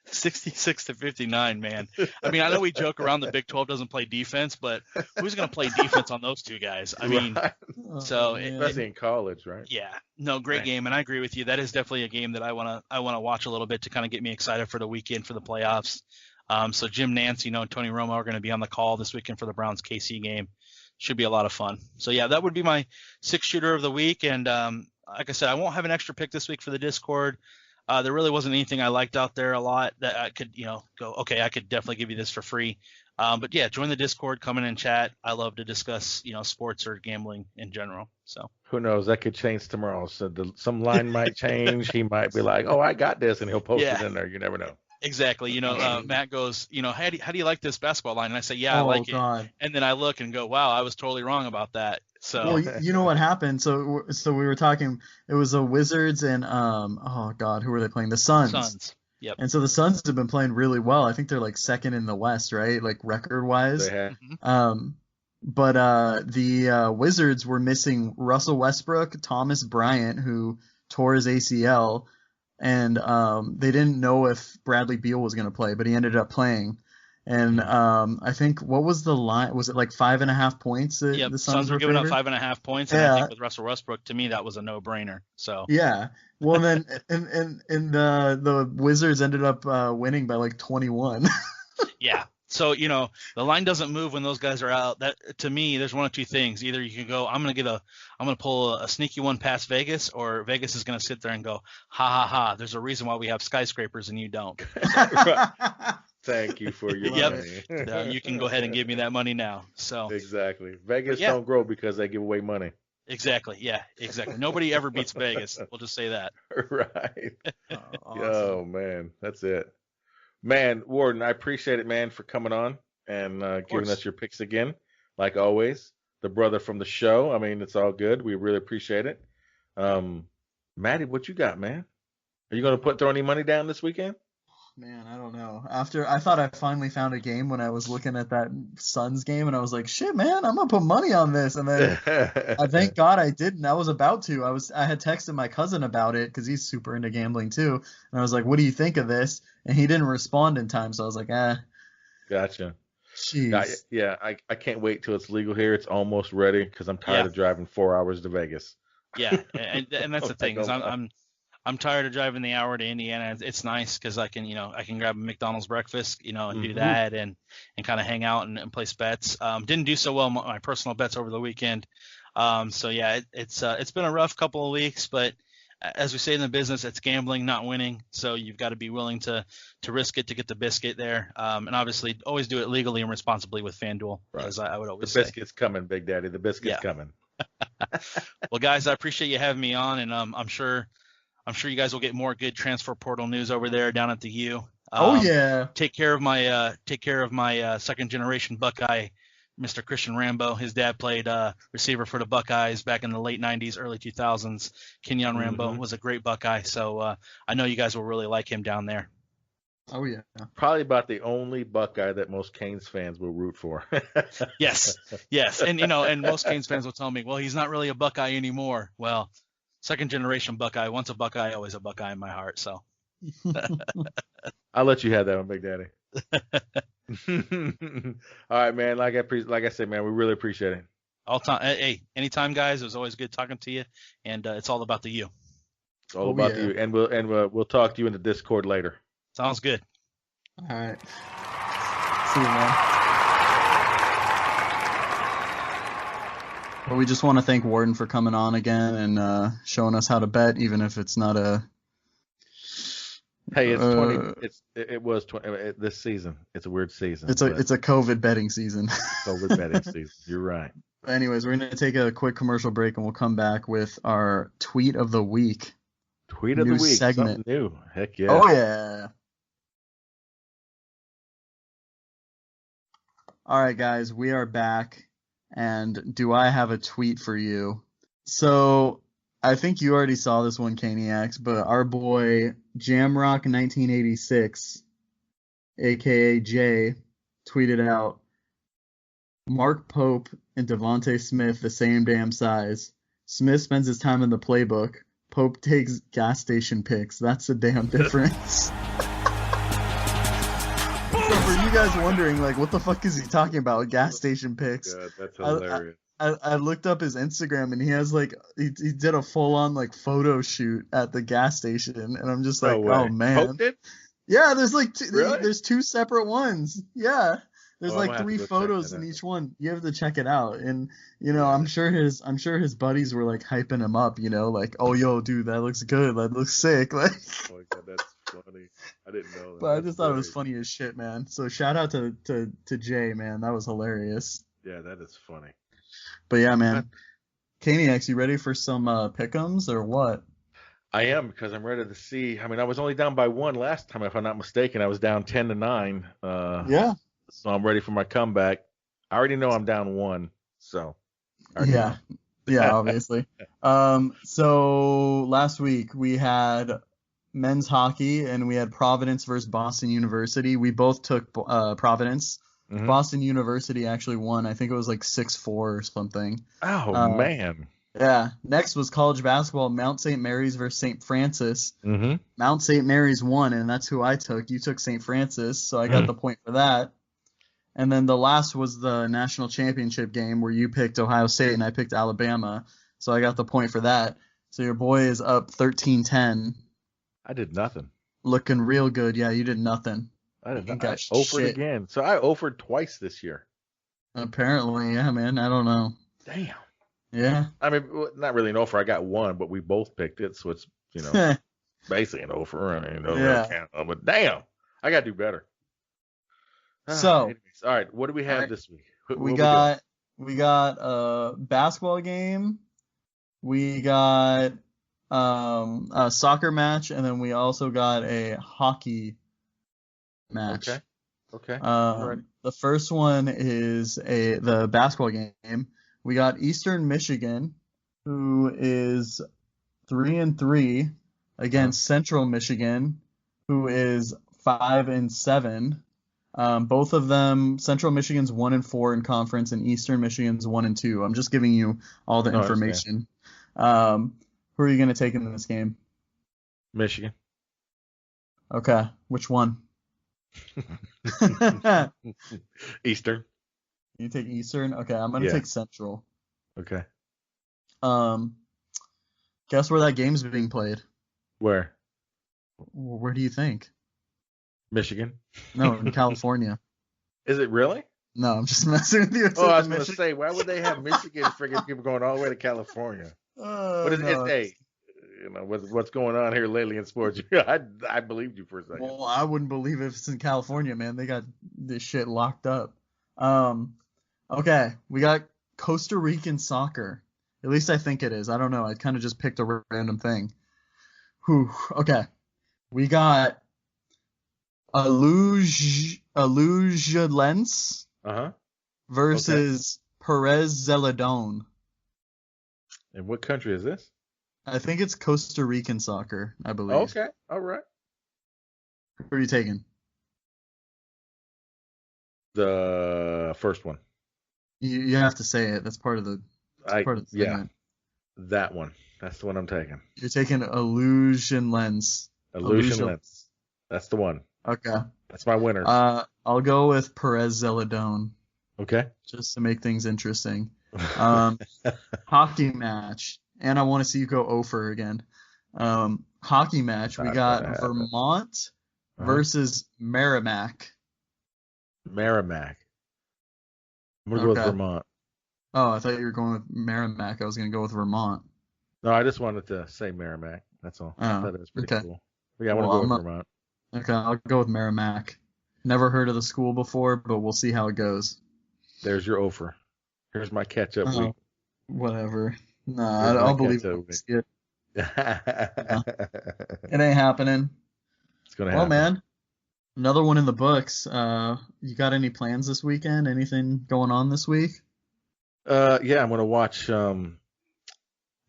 66-59, man. I know we joke around the Big 12 doesn't play defense, but who's gonna play defense on those two guys? Especially in college, right? Yeah, no, great game, and I agree with you. That is definitely a game that I wanna watch a little bit to kind of get me excited for the weekend for the playoffs. So Jim Nance, and Tony Romo are going to be on the call this weekend for the Browns KC game. Should be a lot of fun. So yeah, that would be my 6-shooter of the week. And like I said, I won't have an extra pick this week for the Discord. There really wasn't anything I liked out there a lot that I could, go, okay, I could definitely give you this for free. But yeah, join the Discord, come in and chat. I love to discuss, sports or gambling in general. So who knows? That could change tomorrow. So some line might change. He might be like, "Oh, I got this," and he'll post it in there. You never know. Exactly. Matt goes, how do you like this basketball line? And I say, yeah, I like it. And then I look and go, wow, I was totally wrong about that. So, well, you know what happened? So we were talking. It was the Wizards and who were they playing? The Suns. Suns. Yep. And so the Suns have been playing really well. I think they're like second in the West, right? Like record wise. They have. But the Wizards were missing Russell Westbrook, Thomas Bryant, who tore his ACL. and they didn't know if Bradley Beal was going to play, but he ended up playing. And I think, what was the line? Was it like 5.5 points that Yep. the Suns were giving up 5.5 points, and I think with Russell Westbrook, to me, that was a no-brainer. So yeah. Well, then and the Wizards ended up winning by like 21. yeah. So, the line doesn't move when those guys are out. That, to me, there's one of two things. Either you can go, I'm going to pull a sneaky one past Vegas, or Vegas is going to sit there and go, ha ha ha. There's a reason why we have skyscrapers and you don't. Thank you for your money. You can go ahead and give me that money now. So exactly. Vegas don't grow because they give away money. Exactly. Yeah, exactly. Nobody ever beats Vegas. We'll just say that. Right. Awesome. Oh, man. That's it. Man, Warden, I appreciate it, man, for coming on and giving us your picks again, like always. The brother from the show. I mean, it's all good. We really appreciate it. Matty, what you got, man? Are you going to throw any money down this weekend? Man, I don't know. After I thought I finally found a game when I was looking at that Suns game, and I was like, shit, man, I'm going to put money on this. And then I thank God I didn't. I was about to. I had texted my cousin about it because he's super into gambling too. And I was like, what do you think of this? And he didn't respond in time, so I was like, Gotcha. Jeez. Yeah, I can't wait till it's legal here. It's almost ready because I'm tired of driving 4 hours to Vegas. Yeah, and that's the thing is I'm tired of driving the hour to Indiana. It's nice because I can grab a McDonald's breakfast, and do that and kind of hang out and place bets. Didn't do so well my personal bets over the weekend. So yeah, it's been a rough couple of weeks, but as we say in the business, it's gambling, not winning. So you've got to be willing to risk it to get the biscuit there. And obviously always do it legally and responsibly with FanDuel, as I would always say. The biscuit's coming, Big Daddy. The biscuit's coming. Well, guys, I appreciate you having me on, and I'm sure you guys will get more good transfer portal news over there down at the U. Take care of my second generation Buckeye, Mr. Christian Rambo. His dad played receiver for the Buckeyes back in the late 90s, early 2000s. Kenyon Rambo was a great Buckeye, so I know you guys will really like him down there. Oh, yeah. Probably about the only Buckeye that most Canes fans will root for. Yes. And most Canes fans will tell me, well, he's not really a Buckeye anymore. Well, second generation Buckeye, once a Buckeye, always a Buckeye in my heart. So I'll let you have that one, Big Daddy. All right, man. Like I said, man, we really appreciate it. All time. Hey, anytime, guys. It was always good talking to you, and it's all about the you. It's all about you, and we'll talk to you in the Discord later. Sounds good. All right. See you, man. Well, we just want to thank Warden for coming on again and showing us how to bet, even if it's not a. Hey, it's 20. It was 20 this season. It's a weird season. It's a COVID betting season. COVID betting season. You're right. Anyways, we're gonna take a quick commercial break and we'll come back with our tweet of the week. Tweet of the week. Segment. Something new. Heck yeah. Oh yeah. All right, guys, we are back. And do I have a tweet for you? So I think you already saw this one, Caniacs, but our boy Jamrock1986, aka Jay, tweeted out, Mark Pope and Devontae Smith the same damn size. Smith spends his time in the playbook. Pope takes gas station pics. That's the damn difference. So for you guys wondering, like, what the fuck is he talking about? Gas station pics. God, that's hilarious. I looked up his Instagram and he has like he did a full on like photo shoot at the gas station and I'm just like, oh man. Pope did? Yeah, there's like Really? there's two separate ones. Yeah. There's like 3 go check photos that in out. each one. You have to check it out. And I'm sure his buddies were like hyping him up, like, oh yo, dude, that looks good. That looks sick. Like Oh my God, that's funny. I didn't know that. but I just thought it was funny as shit, man. So shout out to Jay, man. That was hilarious. Yeah, that is funny. But yeah, man. Caniacs, you ready for some Pickems or what? I am, because I'm ready to see. I mean, I was only down by 1 last time, if I'm not mistaken. I was down 10-9. Yeah. So I'm ready for my comeback. I already know I'm down 1, so. I already know. Yeah, obviously. So last week we had men's hockey and we had Providence versus Boston University. We both took Providence. Mhm. Boston University actually won. I think it was like 6-4 or something. Oh, man. Yeah. Next was college basketball, Mount St. Mary's versus St. Francis. Mm-hmm. Mount St. Mary's won, and that's who I took. You took St. Francis, so I got the point for that. And then the last was the national championship game where you picked Ohio State and I picked Alabama, so I got the point for that. So your boy is up 13-10. I did nothing. Looking real good. Yeah, you did nothing. I did You not. got I offered shit. again. So I offered twice this year. Apparently, yeah, man. I don't know. Damn. Yeah. I mean, not really an offer. I got one, but we both picked it, so it's basically an offer. I mean, Yeah. but damn, I gotta do better. So, Anyways, all right, what do we have right. this week? we got a basketball game. We got a soccer match, and then we also got a hockey match. Okay. I'm ready. The first one is the basketball game. We got Eastern Michigan, who is 3-3 against Central Michigan, who is 5-7. Both of them, Central Michigan's 1-4 in conference, and Eastern Michigan's 1-2. I'm just giving you all the information. Who are you gonna take in this game? Michigan. Okay, which one? Eastern. You take Eastern? Okay, I'm gonna take Central. Okay. Guess where that game's being played? Where? Where do you think? Michigan. No, in California. Is it really? No, I'm just messing with you. I was going to say, why would they have Michigan freaking people going all the way to California? But it's what's going on here lately in sports? I believed you for a second. Well, I wouldn't believe if it's in California, man. They got this shit locked up. Okay, we got Costa Rican soccer. At least I think it is. I don't know. I kind of just picked a random thing. Okay. We got Alajuelense versus Perez Zeledon. And what country is this? I think it's Costa Rican soccer, I believe. Okay. All right. Who are you taking? The first one. You have to say it. That's part of the segment. That one. That's the one I'm taking. You're taking Alajuelense. Alajuelense. That's the one. Okay. That's my winner. I'll go with Perez Zeledon. Okay. Just to make things interesting. Hockey match. And I want to see you go over again. Hockey match. We got Vermont versus Merrimack. Merrimack. I'm going to go with Vermont. Oh, I thought you were going with Merrimack. I was going to go with Vermont. No, I just wanted to say Merrimack. That's all. I thought it was pretty cool. But yeah, I want to go with Vermont. Okay, I'll go with Merrimack. Never heard of the school before, but we'll see how it goes. There's your offer. Here's my catch-up week. Whatever. Nah, I'll believe it. It ain't happening. It's going to happen. Well, man, another one in the books. You got any plans this weekend? Anything going on this week? Yeah, I'm going to watch my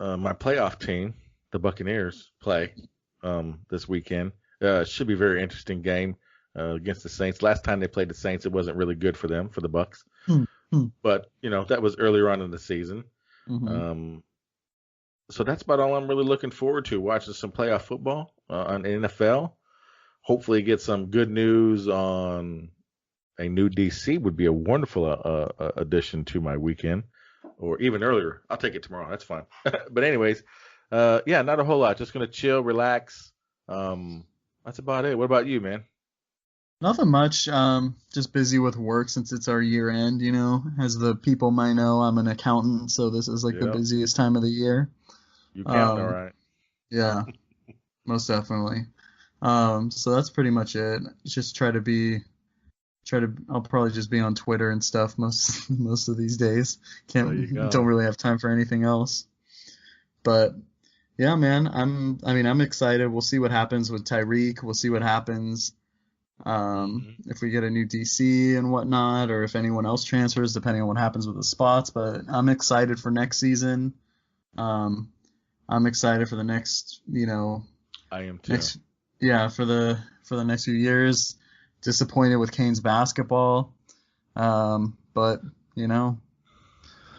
playoff team, the Buccaneers, play this weekend. Should be a very interesting game against the Saints. Last time they played the Saints, it wasn't really good for them, for the Bucs. But, that was earlier on in the season. Mm-hmm. So that's about all I'm really looking forward to, watching some playoff football on NFL. Hopefully get some good news on a new DC would be a wonderful addition to my weekend, or even earlier. I'll take it tomorrow. That's fine. But anyways, yeah, not a whole lot. Just going to chill, relax. That's about it. What about you, man? Nothing much. Just busy with work since it's our year end, As the people might know, I'm an accountant, so this is the busiest time of the year. You count, all right. Yeah, most definitely. So that's pretty much it. Just I'll probably just be on Twitter and stuff most of these days. Don't really have time for anything else. But yeah, man, I'm excited. We'll see what happens with Tyreek. We'll see what happens if we get a new DC and whatnot, or if anyone else transfers, depending on what happens with the spots. But I'm excited for next season. I'm excited for the next, I am too. For the next few years. Disappointed with Canes basketball, but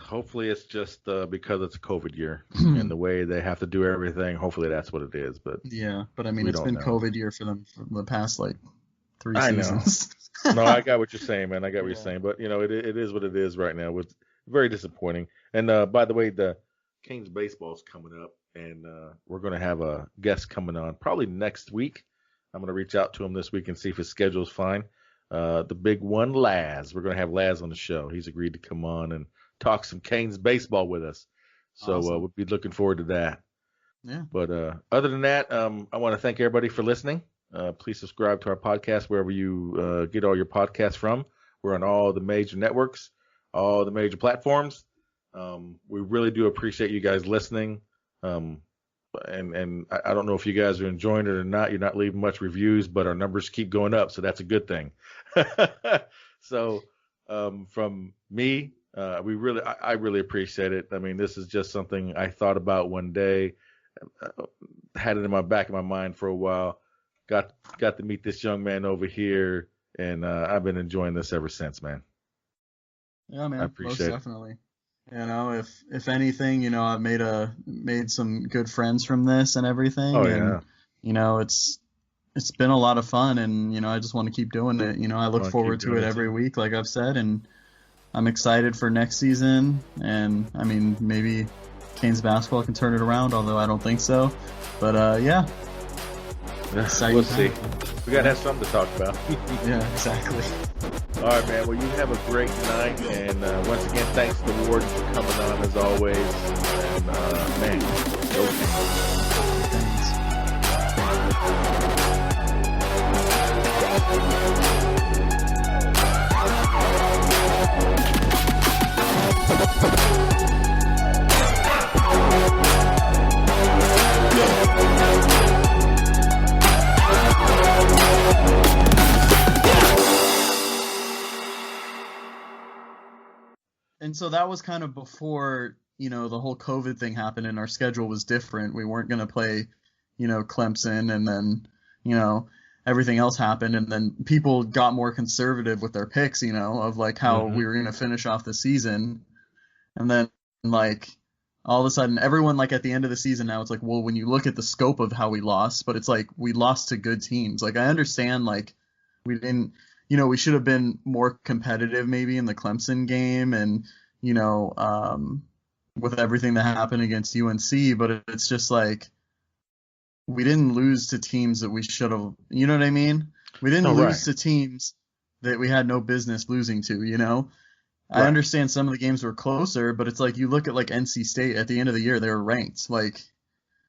Hopefully it's just because it's a COVID year and the way they have to do everything. Hopefully that's what it is. But yeah, but I mean, we it's don't been know. COVID year for them for the past like 3 I know. seasons. No, I got what you're saying, man. I got what you're Yeah. saying. But, it is what it is right now. It's very disappointing. And by the way, the Canes baseball's coming up, and we're going to have a guest coming on probably next week. I'm going to reach out to him this week and see if his schedule's fine. The big one, Laz. We're going to have Laz on the show. He's agreed to come on and talk some Canes baseball with us. So Awesome. we'll be looking forward to that. Yeah. But other than that, I want to thank everybody for listening. Please subscribe to our podcast wherever you get all your podcasts from. We're on all the major networks, all the major platforms. We really do appreciate you guys listening. And I don't know if you guys are enjoying it or not. You're not leaving much reviews, but our numbers keep going up, so that's a good thing. So from me, I really appreciate it. I mean, this is just something I thought about one day, had it in my back of my mind for a while. Got to meet this young man over here, and I've been enjoying this ever since, man. Yeah, man. I appreciate most it. definitely. If anything, I've made some good friends from this and everything. Oh, and, yeah. it's been a lot of fun, and I just want to keep doing it. I look Wanna forward keep to doing it it every too. week, like I've said, and I'm excited for next season. And I mean, maybe Canes basketball can turn it around, although I don't think so. But yeah, exciting We'll see. time. We got to have something to talk about. Yeah, exactly. All right, man. Well, you have a great night. And once again, thanks to the Warden for coming on as always. And, man, go Canes. Thanks. And so that was kind of before, the whole COVID thing happened and our schedule was different. We weren't going to play, Clemson, and then, everything else happened. And then people got more conservative with their picks, of like how we were going to finish off the season. And then like all of a sudden everyone, like at the end of the season now, it's like, well, when you look at the scope of how we lost, but it's like we lost to good teams. Like I understand like we didn't, we should have been more competitive maybe in the Clemson game and, with everything that happened against UNC, but it's just like we didn't lose to teams that we should have, you know what I mean? We didn't lose to teams that we had no business losing to, I understand some of the games were closer, but it's like you look at like NC State at the end of the year, they were ranked. Like,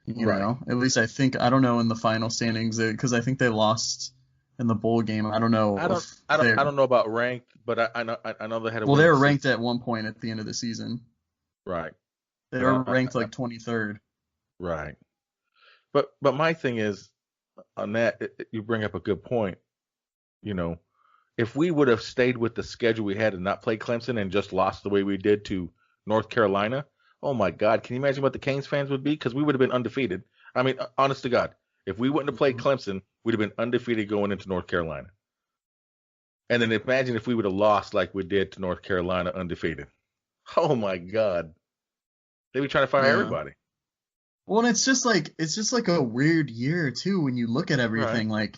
at least I think, I don't know in the final standings, because I think they lost in the bowl game. I don't know. I don't know about ranked, but I know they had a well, they were ranked at one point at the end of the season. Right. They were ranked like 23rd. Right. But my thing is on that, you bring up a good point. If we would have stayed with the schedule we had and not played Clemson and just lost the way we did to North Carolina, oh my God, can you imagine what the Canes fans would be? Because we would have been undefeated. I mean, honest to God, if we wouldn't have played Clemson, we'd have been undefeated going into North Carolina. And then imagine if we would have lost like we did to North Carolina undefeated. Oh my God. They'd be trying to fire everybody. Well, and it's just like a weird year too when you look at everything. Like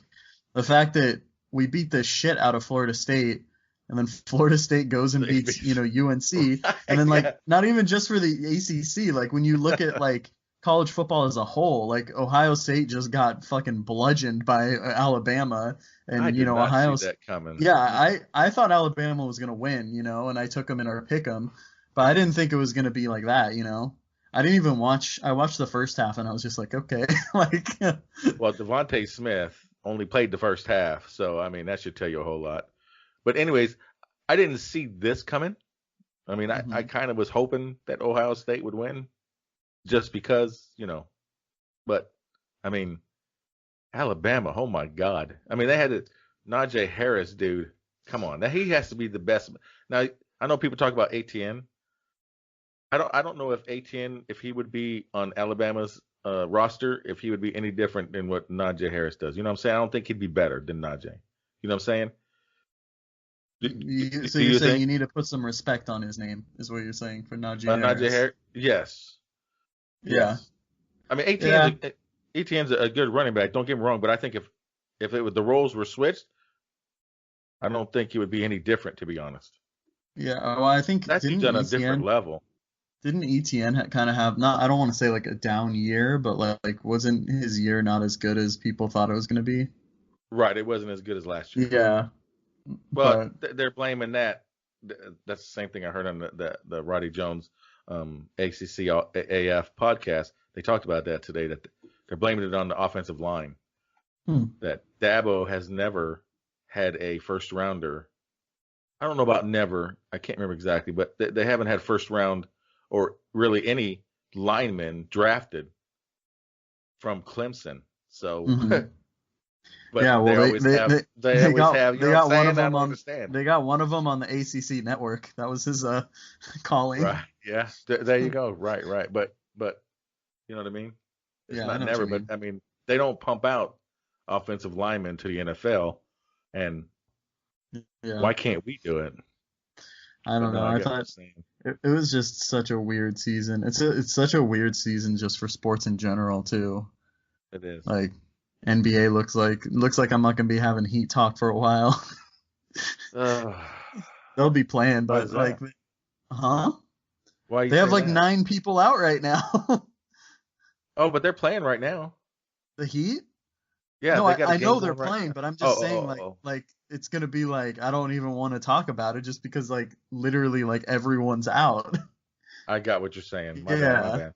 the fact that we beat the shit out of Florida State, and then Florida State goes and beats UNC, and then like not even just for the ACC. Like when you look at like college football as a whole, like Ohio State just got fucking bludgeoned by Alabama, and I did not Ohio see that coming. Yeah, I thought Alabama was gonna win, and I took them in our pick'em, but I didn't think it was gonna be like that, I didn't even watch. I watched the first half and I was just like, okay, like. Well, Devontae Smith only played the first half, so I mean that should tell you a whole lot. But anyways, I didn't see this coming. I mean, I kind of was hoping that Ohio State would win, just because, But I mean, Alabama, oh my God! I mean, they had Najee Harris, dude. Come on, now he has to be the best. Now I know people talk about ATN. I don't know if ATN, if he would be on Alabama's roster, if he would be any different than what Najee Harris does. You know what I'm saying? I don't think he'd be better than Najee. You know what I'm saying? So you're saying you need to put some respect on his name, is what you're saying for Najee Harris? Najee Harris? Yes. Yeah. Yes. I mean, Etienne's a good running back. Don't get me wrong, but I think if the roles were switched, I don't think he would be any different, to be honest. Yeah. Well, I think that's he's on a different level. Didn't Etienne kind of have I don't want to say like a down year, but like wasn't his year not as good as people thought it was going to be? Right. It wasn't as good as last year. Yeah. But they're blaming that. That's the same thing I heard on the Roddy Jones ACC AF podcast. They talked about that today, that they're blaming it on the offensive line. That Dabo has never had a first rounder. I don't know about never. I can't remember exactly, but they haven't had first round or really any linemen drafted from Clemson. So, but yeah, well, they got one of them they got one of them on the ACC network. That was his calling. Right. Yeah. There you go. Right. But you know what I mean? It's not never, but I mean, they don't pump out offensive linemen to the NFL, and why can't we do it? I don't know. I thought it was just such a weird season. It's such a weird season just for sports in general too. It is. Like NBA looks like I'm not gonna be having Heat talk for a while. They'll be playing, but like, Why they have like 9 people out right now. Oh, but they're playing right now. The Heat? Yeah, no, I know they're playing, but I'm just saying like it's gonna be like I don't even want to talk about it just because like literally like everyone's out. I got what you're saying. My yeah. bad.